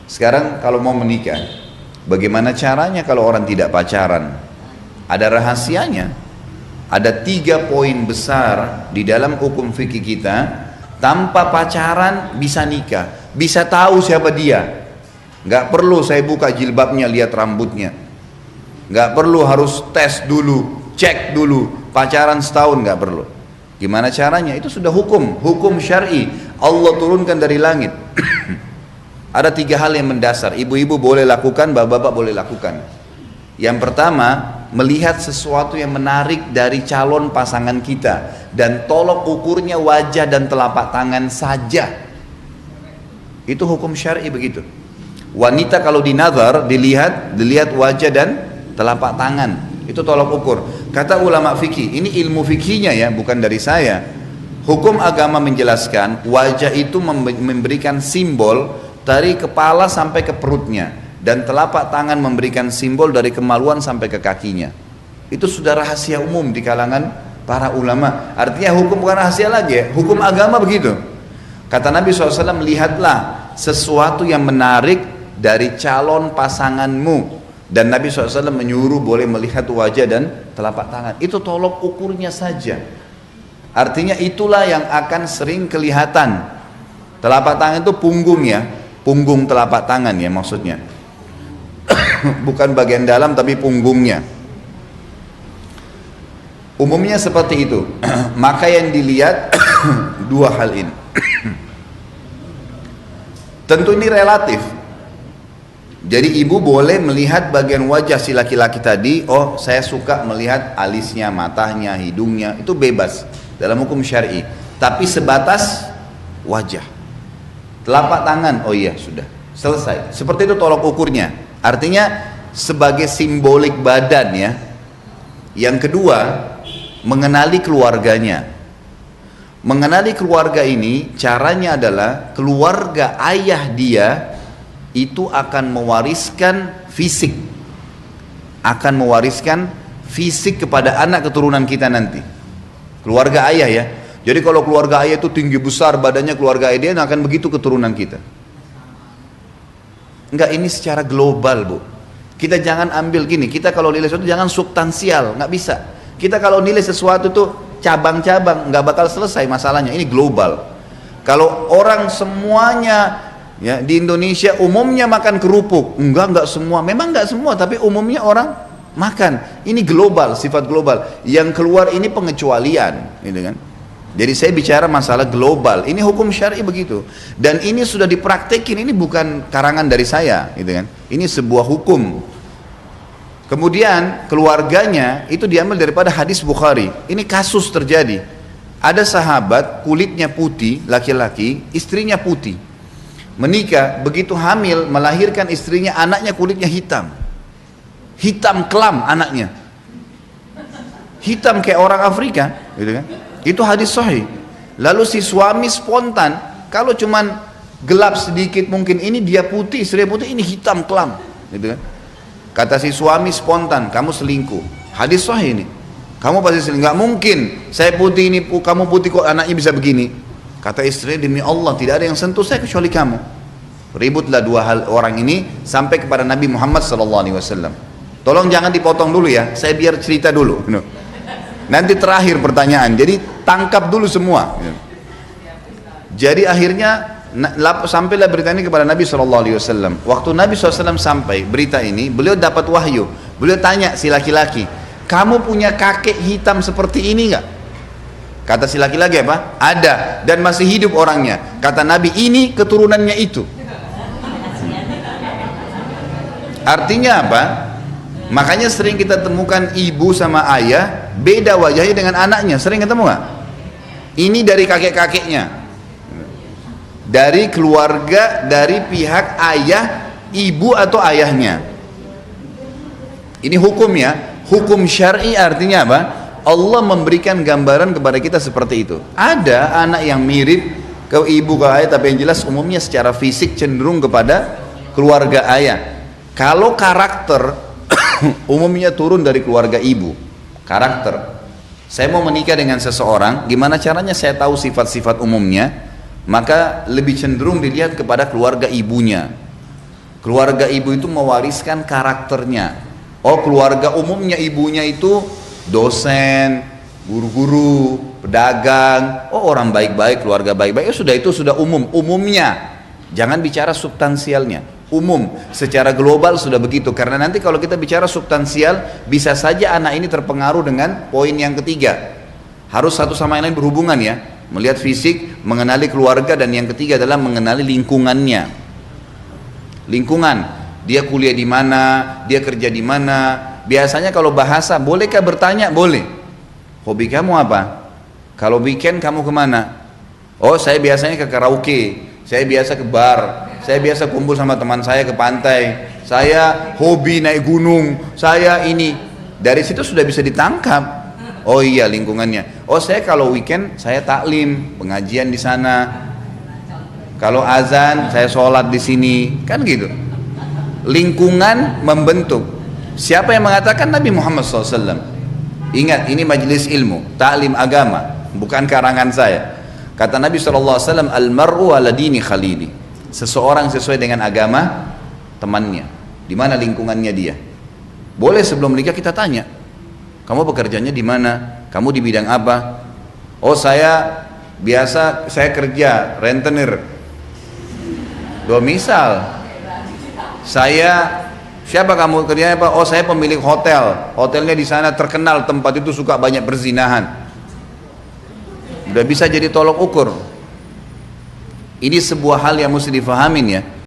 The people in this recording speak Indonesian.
Sekarang kalau mau menikah, bagaimana caranya kalau orang tidak pacaran? Ada rahasianya. Ada 3 poin besar di dalam hukum fikih kita. Tanpa pacaran bisa nikah, bisa tahu siapa dia. Gak perlu saya buka jilbabnya lihat rambutnya, gak perlu harus tes dulu, cek dulu, pacaran setahun gak perlu. Gimana caranya? Itu sudah hukum syar'i Allah turunkan dari langit. Ada 3 hal yang mendasar, ibu-ibu boleh lakukan, bapak-bapak boleh lakukan. Yang pertama, melihat sesuatu yang menarik dari calon pasangan kita, dan tolok ukurnya wajah dan telapak tangan saja. Itu hukum syar'i begitu. Wanita kalau dinazar dilihat wajah dan telapak tangan, itu tolok ukur. Kata ulama fikih, ini ilmu fikihnya ya, bukan dari saya. Hukum agama menjelaskan wajah itu memberikan simbol dari kepala sampai ke perutnya, dan telapak tangan memberikan simbol dari kemaluan sampai ke kakinya. Itu sudah rahasia umum di kalangan para ulama. Artinya hukum bukan rahasia lagi ya, hukum agama begitu. Kata Nabi SAW, lihatlah sesuatu yang menarik dari calon pasanganmu. Dan Nabi SAW menyuruh boleh melihat wajah dan telapak tangan. Itu tolok ukurnya saja. Artinya itulah yang akan sering kelihatan. Telapak tangan itu punggung ya, punggung telapak tangan ya maksudnya. Bukan bagian dalam tapi punggungnya. Umumnya seperti itu. Maka yang dilihat 2 hal ini. Tentu ini relatif. Jadi ibu boleh melihat bagian wajah si laki-laki tadi. Oh, saya suka melihat alisnya, matanya, hidungnya. Itu bebas dalam hukum syar'i. Tapi sebatas wajah. Telapak tangan, oh iya sudah selesai. Seperti itu tolok ukurnya. Artinya sebagai simbolik badan ya. Yang kedua, mengenali keluarganya. Mengenali keluarga ini caranya adalah keluarga ayah dia itu akan mewariskan fisik, kepada anak keturunan kita nanti. Keluarga ayah ya. Jadi kalau keluarga ayah itu tinggi besar badannya, keluarga ayah dia akan begitu keturunan kita. Enggak, ini secara global bu. Kita jangan ambil gini, kita kalau nilai sesuatu jangan substansial, nggak bisa. Kita kalau nilai sesuatu tuh cabang-cabang, nggak bakal selesai masalahnya. Ini global. Kalau orang semuanya ya di Indonesia umumnya makan kerupuk, enggak semua, memang enggak semua, tapi umumnya orang makan. Ini global, sifat global. Yang keluar ini pengecualian, gitu kan? Jadi saya bicara masalah global. Ini hukum syar'i begitu. Dan ini sudah dipraktekin, ini bukan karangan dari saya, gitu kan? Ini sebuah hukum. Kemudian keluarganya itu diambil daripada hadis Bukhari. Ini kasus terjadi. Ada sahabat kulitnya putih, laki-laki, istrinya putih. Menikah, begitu hamil, melahirkan istrinya, anaknya kulitnya hitam. Hitam kelam anaknya. Hitam kayak orang Afrika, gitu kan? Itu hadis sahih. Lalu si suami spontan, kalau cuman gelap sedikit mungkin ini dia putih, istri putih, ini hitam kelam, gitu kan? Kata si suami spontan, kamu selingkuh. Hadis sahih ini. Kamu pasti selingkuh. Nggak mungkin, saya putih ini, kamu putih kok anaknya bisa begini. Kata istri, demi Allah tidak ada yang sentuh saya kecuali kamu. Ributlah 2 orang ini sampai kepada Nabi Muhammad SAW. Tolong jangan dipotong dulu ya, saya biar cerita dulu. Nanti terakhir pertanyaan, jadi tangkap dulu semua. Jadi akhirnya sampailah berita ini kepada Nabi SAW. Waktu Nabi SAW sampai berita ini, beliau dapat wahyu. Beliau tanya si laki-laki, kamu punya kakek hitam seperti ini nggak? Kata si laki-laki apa? Ada, dan masih hidup orangnya. Kata Nabi, ini keturunannya itu. Artinya apa? Makanya sering kita temukan ibu sama ayah beda wajahnya dengan anaknya. Sering ketemu nggak? Ini dari kakek-kakeknya, dari keluarga, dari pihak ayah, ibu atau ayahnya. Ini hukum ya. Hukum syar'i artinya apa? Allah memberikan gambaran kepada kita seperti itu. Ada anak yang mirip ke ibu ke ayah, tapi yang jelas umumnya secara fisik cenderung kepada keluarga ayah. Kalau karakter umumnya turun dari keluarga ibu. Karakter. Saya mau menikah dengan seseorang, gimana caranya saya tahu sifat-sifat umumnya? Maka lebih cenderung dilihat kepada keluarga ibunya. Keluarga ibu itu mewariskan karakternya. Oh, keluarga umumnya ibunya itu dosen, guru-guru, pedagang. Oh, orang baik-baik, keluarga baik-baik. Sudah, itu sudah umum, umumnya. Jangan bicara substansialnya. Umum, secara global sudah begitu. Karena nanti kalau kita bicara substansial, bisa saja anak ini terpengaruh dengan poin yang ketiga. Harus satu sama yang lain berhubungan ya. Melihat fisik, mengenali keluarga, dan yang ketiga adalah mengenali lingkungannya. Lingkungan, dia kuliah di mana, dia kerja di mana. Biasanya kalau bahasa, bolehkah bertanya? Boleh. Hobi kamu apa? Kalau weekend kamu kemana? Oh, saya biasanya ke karaoke, saya biasa ke bar, saya biasa kumpul sama teman saya ke pantai, saya hobi naik gunung, saya ini. Dari situ sudah bisa ditangkap. Oh iya, lingkungannya. Oh, saya kalau weekend saya taklim, pengajian di sana. Kalau azan saya sholat di sini, kan gitu. Lingkungan membentuk. Siapa yang mengatakan? Nabi Muhammad SAW. Ingat, ini majelis ilmu, taklim agama, bukan karangan saya. Kata Nabi SAW, al-mar'u ala dini khalili. Seseorang sesuai dengan agama temannya. Di mana lingkungannya dia. Boleh sebelum menikah kita tanya, kamu bekerjanya di mana? Kamu di bidang apa? Oh, saya biasa, saya kerja rentenir. Misal, siapa kamu kerjanya apa? Oh, saya pemilik hotel. Hotelnya di sana terkenal, tempat itu suka banyak berzinahan. Udah bisa jadi tolok ukur. Ini sebuah hal yang mesti difahamin ya.